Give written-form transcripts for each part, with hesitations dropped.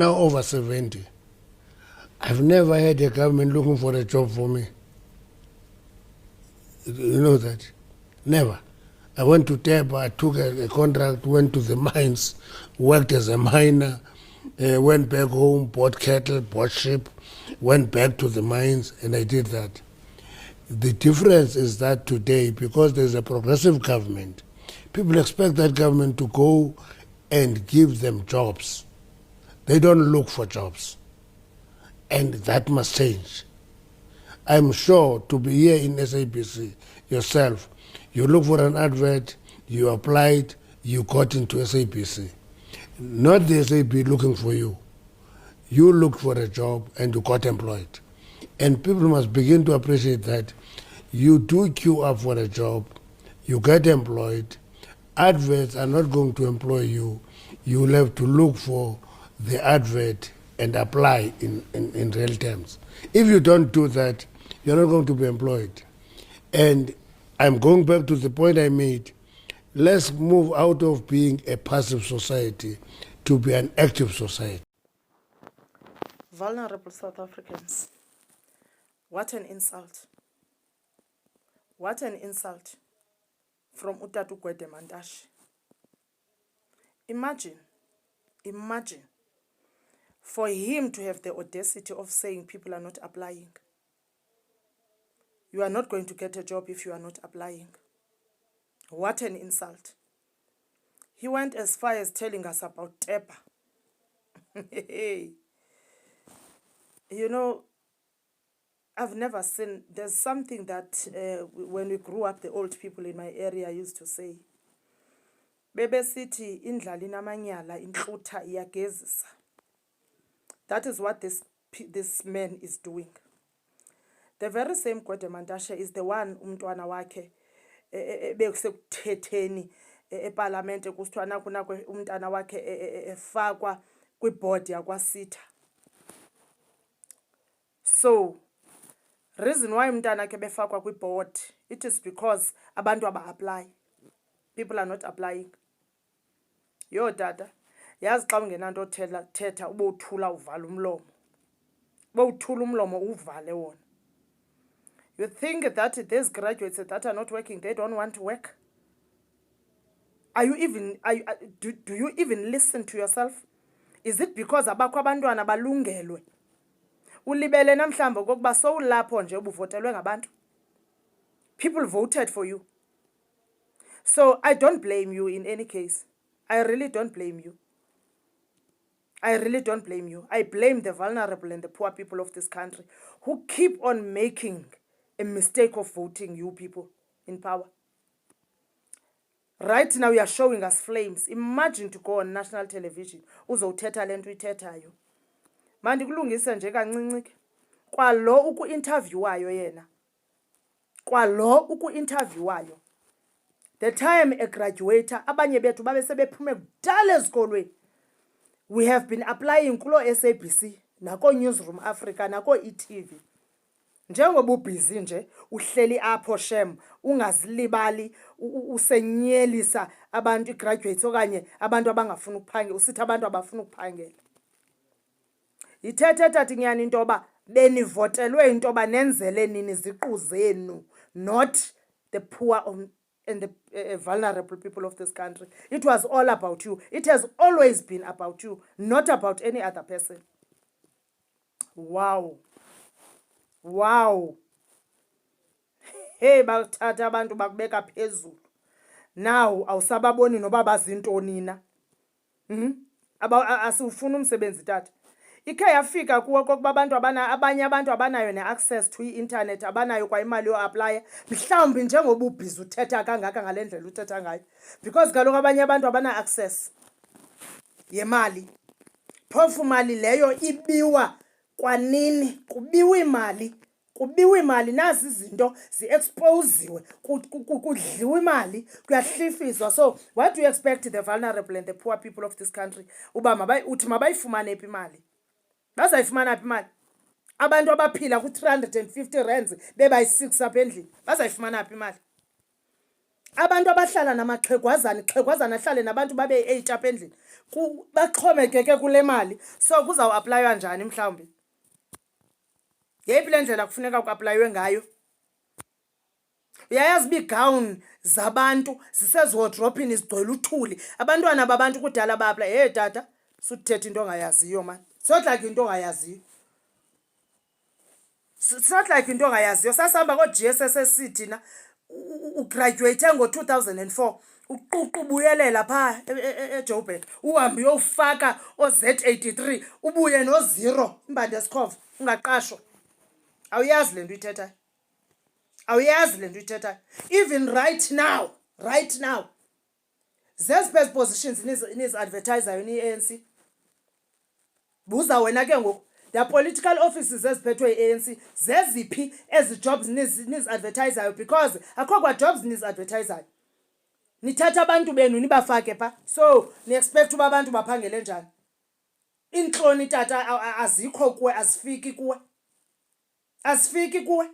now over 70. I've never had a government looking for a job for me. You know that? Never. I went to Teba, I took a contract, went to the mines, worked as a miner, went back home, bought cattle, bought sheep, went back to the mines, and I did that. The difference is that today, because there's a progressive government, people expect that government to go and give them jobs. They don't look for jobs. And that must change. I'm sure to be here in SABC yourself, you look for an advert, you applied, you got into SABC. Not the SAB looking for you. You looked for a job and you got employed. And people must begin to appreciate that you do queue up for a job, you get employed, adverts are not going to employ you. You will have to look for the advert and apply in real terms. If you don't do that, you're not going to be employed. And I'm going back to the point I made. Let's move out of being a passive society to be an active society. Vulnerable South Africans. What an insult. What an insult from Utatu Gwede Mantashe. Imagine for him to have the audacity of saying people are not applying. You are not going to get a job if you are not applying. What an insult. He went as far as telling us about Tepa. You know, I've never seen, there's something that when we grew up, the old people in my area used to say, Bebe City, indlala inamanyala, inhlutha iyagezisa. That is what this man is doing. The very same Gwede Mantashe is the one umntwana wakhe bekusekuthetheni eParliament kusithiwa nakho umntana wakhe efakwa kwiboard yakwaSitha. So reason why umntana wakhe befakwa kwiboard, it is because abantu aba-apply. People are not applying. Yo tata, yazi xa ungenanto thetha ube uthula uvala umlomo. Ube uthula umlomo uvale wona. You think that these graduates that are not working, they don't want to work? Do you even listen to yourself? Is it because abakho abantwana balungelwe? Ulibele namhlanje kokuba sowulapho nje ubuvotelwe ngabantu? People voted for you. So I don't blame you in any case. I really don't blame you. I really don't blame you. I blame the vulnerable and the poor people of this country who keep on making a mistake of voting you people in power. Right now you are showing us flames. Imagine to go on national television. Uzothetha lento ithethayo. Mandi kulungise nje kancinci. Kwalo uku-interviewayo yena. Kwalo uku-interviewayo. The time a graduator, abanye bethu babe sebephume kudala ezikolweni. We have been applying kulo SABC, nako Newsroom Africa, nako eTV. Njengoba ubhizi nje uhleli apho shem ungazilibali usenyelisa abantu graduates okanye abantu abangafuna ukuphangela usithi abantu abafuna ukuphangela. Ithethe thathi nyani into ba benivotelwe into ba nenzele nini ziqu zenu, not the poor and the vulnerable people of this country. It was all about you. It has always been about you, not about any other person. Wow. Wow. Hey, bathatha abantu bakubeka phezulu. Now awusababoni noba bazintoni na. Asifuna umsebenzi tata. Ikhe yafika kuwo kokuba abanye abantu abanayo ne-access to i-internet, abanayo kwa imali yo-apply. Mhlawumbi njengoba ubhizi uthetha kangaka ngale ndlela uthetha ngayo. Because kaloku abanye abantu abana-access yemali. Phofu mali leyo ibiwa kwanini, kubiwa imali nazi izinto zi-exposiwe, kudliwa imali, kuyahlifizwa. So what do you expect the vulnerable and the poor people of this country? Uthi mabayifumane phi imali? Bazayifumana phi imali? Abantu abaphila ku-350 rands bebayi-6 apha endlini, bazayifumana phi imali? abantu abahlala namaxhegwazana, ixhegwazana ahlale nabantu babe 8 apha endlini, baxhomekeke kule mali. So kuzawuaplaywa njani mhlawumbi? Yeyiphi le ndlela kufuneka kuaplaywe ngayo? Uyayazi uba iigawuni zabantu ziseziwodropini zigcwele uthuli, abantwana babantu kudala bapla. Hey tata, suthetha into ongayaziyo mani, it's like into ongayaziyo, it's not like into ongayaziyo. Sasihamba koo-GSSC thina, ugraduate ngo-2004, uquqa ubuyelela phaa eJoburg, uhambe uyowufaka oZ83, ubuye no-0 imbandesikhova, ungaqashwa. Awuyazi le nto uyithethayo, awuyazi le nto uyithethayo. Even right now zezi best positions nizi-advertisayo ni-ANC. Buza wena ke ngoku, the political offices eziphethwe yi-ANC zeziphi ezi jobs nizi-advertisayo? Because akho kwa jobs nizi-advertisayo. Nithatha abantu benu nibafake pha, so ni-expect uba abantu baphangele njani? Iintloni tata azikho kuwe, azifiki kuwe, azifiki kuwe.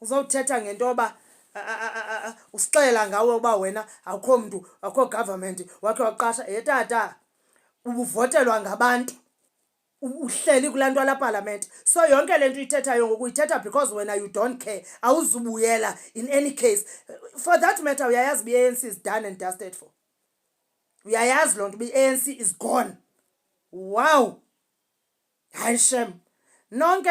Uzawuthetha ngento yoba usixelela ngawe uba wena akho mntu, akho government wakhe waqasha. Tata, ubuvotelwa ngabantu, uhleli kulaa nto lapalamente. So yonke le nto uyithethayo ngoku uyithetha because wena you don't care, awuzubuyela in any case. For that matter, uyayazi uba i-ANC is done and dusted for. Uyayazi loo nto uba i-ANC is gone. Wow, hayi shem. Nonke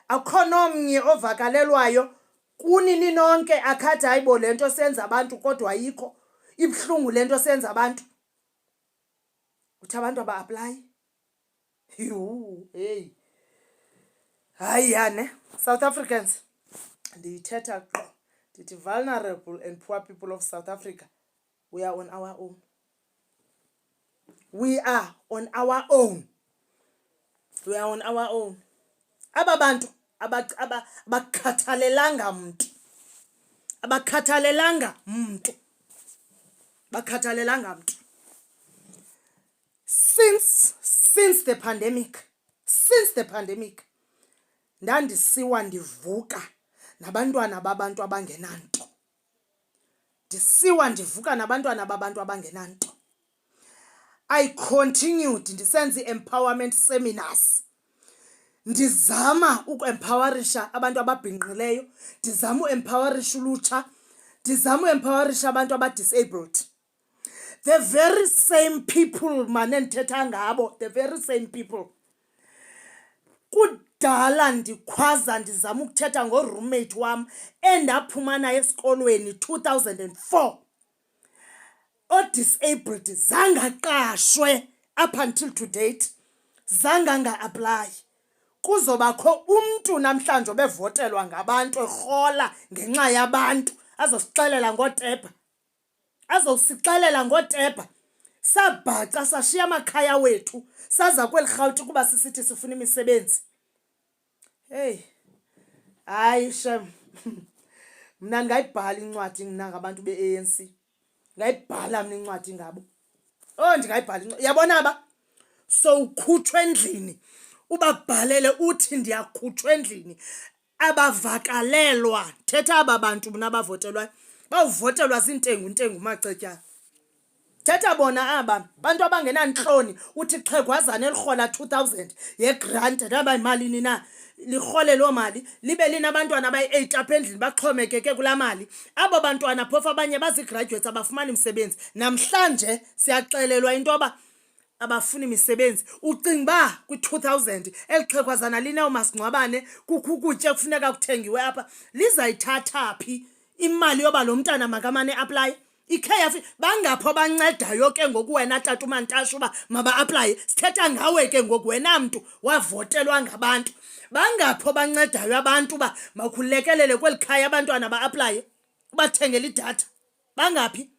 akho nomnye ovakalelwayo kunini nonke akhathi hayibo le nto senza abantu kodwa ayikho, ibuhlungu le nto senza abantu. Uthi abantu aba-aplayi? Hey, hayi yane South Africans, ndiyithetha qho ndithi vulnerable and poor people of South Africa, we are on our own. We are on our own. We are on our own. Aba bantu abakhathalelanga mntu, abakhathalelanga mntu, bakhathalelanga mntu. Since the pandemic, ndandisiwa ndivuka nabantwana babantu abangenanto. Ndisiwa ndivuka nabantwana babantu abangenanto. I continued ndisenza empowerment seminars. Ndizama uku-empowerisha abantu ababhinqileyo, ndizama u-empowerisha ulutsha, ndizama u-empowerisha abantu abadisabled. The very same people mane ndithetha ngabo, the very same people. Kudala ndikhwaza ndizama ukuthetha ngo-roommate wam endaphuma naye esikolweni 2004. O-disabled zangaqashwe up until to date, zanga-apply. Kuzobakho umntu namhlanje obevotelwa ngabantu erhola ngenxa yabantu azosixelela ngootepa, azosixelela ngootepa. Sabhaca sashiya amakhaya wethu saza kweli Rhawuti kuba sisithi sifuna imisebenzi. Hey, hayi shem, mna ndingayibhala incwadi ngina ngabantu be-ANC, ngayibhala mina incwadi ngabo. Ndingayibhala incwadi. Yabona ba, so ukhutshwe endlini, ubabhalele uthi ndiyakhutshwa endlini. Abavakalelwa, thetha aba bantu mna bavotelwayo, bawuvotelwa ziintengu macetyana. Thetha bona aba bantu abangenantloni, uthi xhegwazana elirhola 2000 yegrant naba imalini na, lirhole loo mali libe linabantwana abayi-8 apha endlini baxhomekeke kulaa mali. Abo bantwana phofu abanye bazigraduates abafumani imisebenzi. Namhlanje siyaxelelwa into yoba abafuni imisebenzi. Ucinga uba kwi-2000 eli xhegwazana lineomasingcwabane, kukho ukutya kufuneka kuthengiwe apha, lizayithatha phi imali yoba lo mntana makamane aplaye? Ikhe bangapho bancedayo ke ngoku wena tata uMantashe uba maba-aplaye. Sithetha ngawe ke ngoku wena mntu wavotelwa ngabantu. Bangapho bancedayo abantu uba makhululekelele kweli khaya abantwana ba-aplaye, ubathengele idatha. Bangaphi?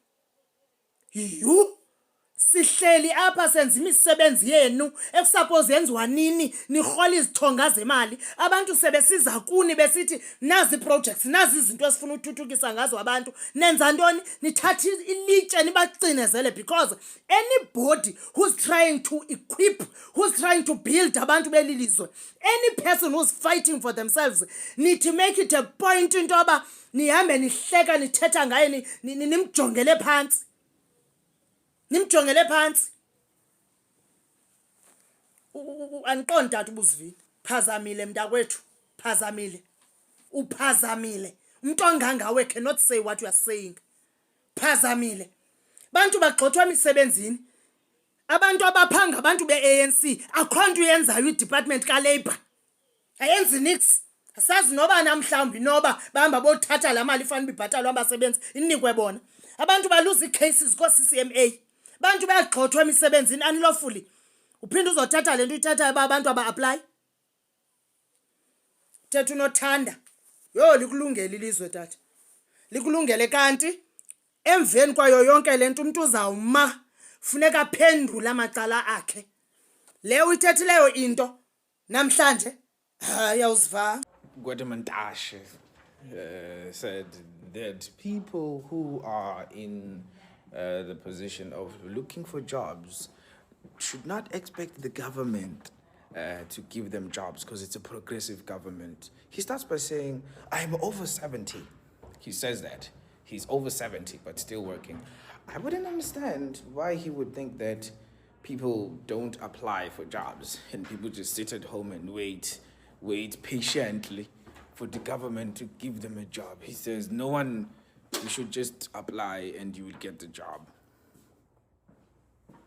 sihleli apha senza imisebenzi yenu ekusuppose yenziwa nini, nirhola izithonga zemali. Abantu sebesiza kuni besithi nazi projects, nazi izinto esifuna uthuthukisa ngazo abantu. Nenza ntoni? Nithatha ilitye nibacinezele, because anybody who's trying to equip, who's trying to build abantu belilizwe, any person who's fighting for themselves, need to make it a point into yoba nihambe nihleka nithetha ngaye nimjongele phansi. Nimjongele phansi. Andiqondi tata ubuzivile. Phazamile mntakwethu. Phazamile. Uphazamile. Umuntu ongangawe cannot say what you are saying. Phazamile. Bantu bagxothwa emisebenzini. Abantu abaphanga abantu be-ANC akho nto uyenzayo i-department ka-Labour. Ayenzi nix. Asazi noba namhlawumbi noba bahamba bothatha la mali ifanele ibhatalwe abasebenzi inikwe bona. Abantu baluza ii-cases ko-CCMA. Bantu bayagxothwa emisebenzini unlawfully. Uphinde uzothatha le nto uyithathayo uba abantu aba-apply. Thetha unothanda. Yho, likulungele ilizwe tata. Likulungele kanti emveni kwayo yonke le nto umuntu uzawuma funeka aphendule amacala akhe. Le uyithethileyo into namhlanje ayawuziva. Guatemaltashe said that people who are in the position of looking for jobs should not expect the government to give them jobs because it's a progressive government. He starts by saying, I'm over 70. He says that. He's over 70, but still working. I wouldn't understand why he would think that people don't apply for jobs and people just sit at home and wait patiently for the government to give them a job. He says, no one, you should just apply and you will get the job.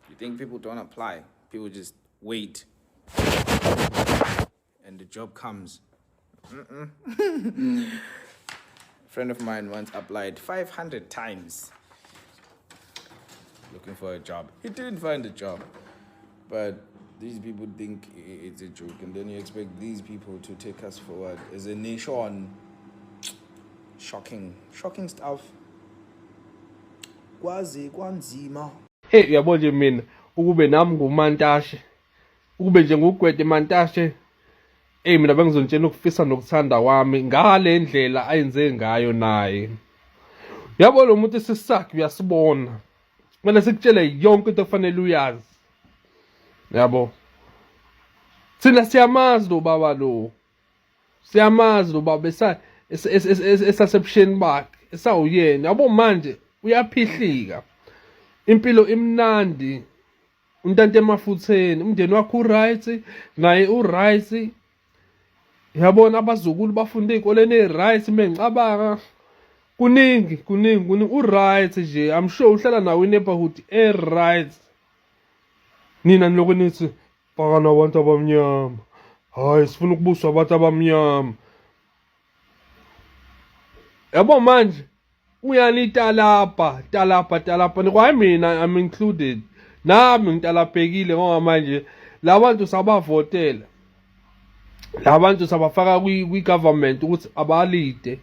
You think people don't apply? People just wait and the job comes. A friend of mine once applied 500 times looking for a job. He didn't find a job, but these people think it's a joke, and then you expect these people to take us forward as a nation. Shocking stuff. Kwazi kwanzima. Hey, uyabo nje mina ukube nami nguMantashe, ukube nje ngugwede Mantashe, mina bengizonitshela ukufisa nokuthanda kwami ngale ndlela ayenze ngayo naye. Yabo lo muntu sisakhe uyasibona. Kumele sikutshele yonke into kufanele uyazi. Yabo. Sina siyamazi lo baba lo. Siyamazi lo baba esasebusheni bakhe, esawuyena. Yabo manje uyaphihlika. Impilo imnandi. Untante emafutheni, umndeni wakho uright, naye uright. Yabona abazukulu bafunde ezikoleni eziright mengicabanga. Kuningi uright nje. I'm sure uhlala nawe neighborhood right. Nina niloko nithi bhakana abantu abamnyama. Hayi sifuna ukubuswa abantu abamnyama. Yabo manje uyanita talapha nikwaye mina I'm included. Nami ngitalabhekile ngoba manje labantu sabavotela. Labantu sabafaka kwi government ukuthi abalide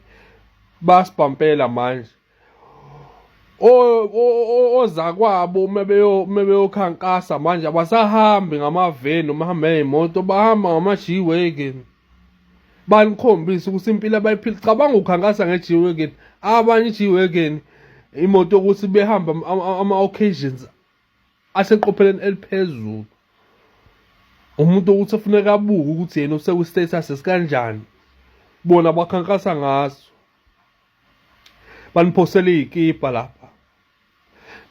basibhampela manje. Ozakwabo mebeyokhankasa manje abasahambi ngamaveni noma bahamba ngezimoto, bahamba ngama-G-Wagon. Banikhombisa ukuthi impilo abayiphila. Cabanga ukhankasa nge-G-Wagon. Abanye i-G-Wagon imoto ukuthi behamba ama-occasions aseqopheleni eliphezulu. Umuntu ukuthi ufuneka abuke ukuthi yena usekwi-status esikanjani. Bona bakhankasa ngaso. Baniphosela izikipa lapha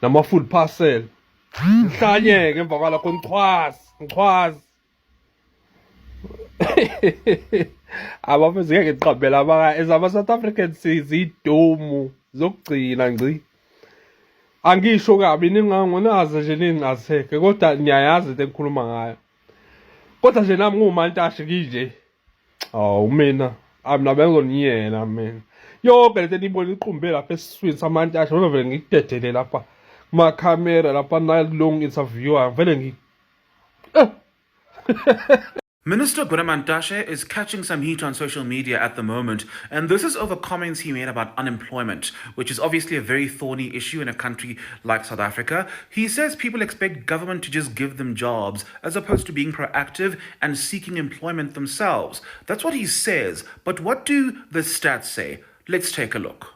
nama-food parcel. Ngihlanyeke emva kwalokho ngichwazi. Abafezi ngeke ngiqaphela ama-South Africans sizidomu zokugcina ngci. Angisho kabi ningangonazi nje ningatheke kodwa niyayazi into engikhuluma ngayo. Kodwa nje nami nguMantashe kinje. Mina mina bengizoniyena mina. Yonke lento enibona iqhumbe lapha esiswini saMantashe ngoba vele ngikudedele lapha kuma camera lapha na long interviewer vele Minister Gwede is catching some heat on social media at the moment, and this is over comments he made about unemployment, which is obviously a very thorny issue in a country like South Africa. He says people expect government to just give them jobs as opposed to being proactive and seeking employment themselves. That's what he says, but what do the stats say? Let's take a look.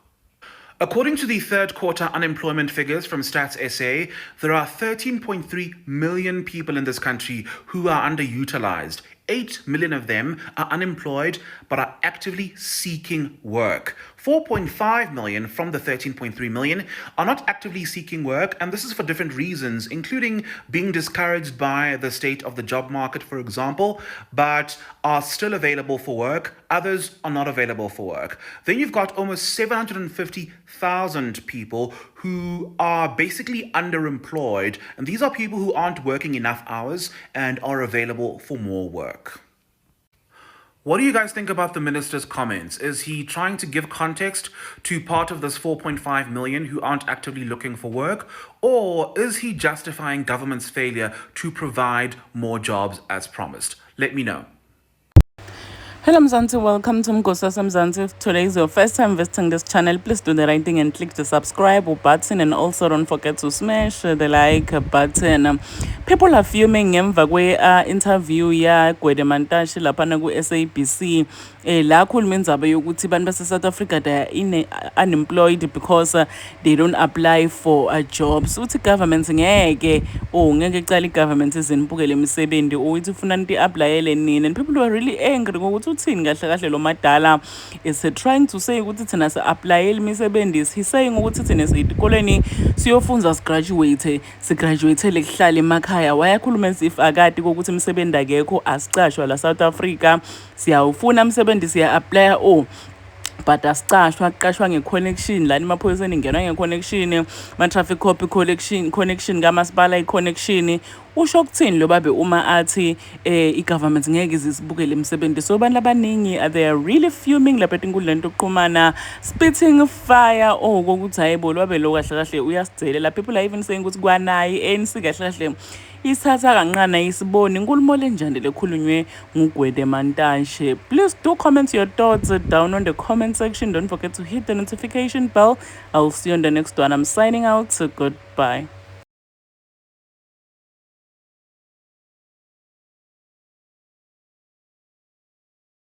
According to the third quarter unemployment figures from Stats SA, there are 13.3 million people in this country who are underutilized. 8 million of them are unemployed but are actively seeking work. 4.5 million from the 13.3 million are not actively seeking work, and this is for different reasons, including being discouraged by the state of the job market, for example, but are still available for work. Others are not available for work. Then you've got almost 750,000 people who are basically underemployed, and these are people who aren't working enough hours and are available for more work. What do you guys think about the minister's comments? Is he trying to give context to part of this 4.5 million who aren't actively looking for work? Or is he justifying government's failure to provide more jobs as promised? Let me know. Hello Mzansi, welcome to Mgosasa Mzansi. If today is your first time visiting this channel, please do the right thing and click the subscribe button, and also don't forget to smash the like button. People are fuming ngemva kwe-interview Gwede Mantashe laphana ku-SABC la khuluma indzaba yokuthi abantu base-South Africa they are unemployed because they don't apply for jobs. Uthi government ngeke icala i-government izinibukele imisebenzi uthi ufuna nithi-aplayele nini, and people were really angry ngokuthi uthini kahle kahle lo madala is trying to say ukuthi thina si-aplayele imisebenzi. He's saying ukuthi thina esikoleni siyofunza sigraduatele kuhlala emakhaya. Wayakhuluma as if akade kokuthi imisebenzi akekho asicashwa la South Africa, siyawufuna imisebenzi siya-aplya but asicashwa kuqashwa nge-connection lana emaphoyiseni ingenwa nge-connection, ma-traffic copy connection kamasipala i-connection. Usho ukuthini lo babe uma athi i-government ngeke izisibukele imisebenzi? So abantu abaningi they are really fuming lapha enkundleni yokuxhumana, spitting fire kokuthi hayibo lo babe lo kahle kahle uyasidelela. People are even saying ukuthi kwanayi ANC kahle kahle isatha kanqana isiboni inkulumo lenjani lekhulunywe nguGwede Mantashe. Please do comment your thoughts down on the comment section. Don't forget to hit the notification bell. I'll see you on the next one. I'm signing out. So goodbye.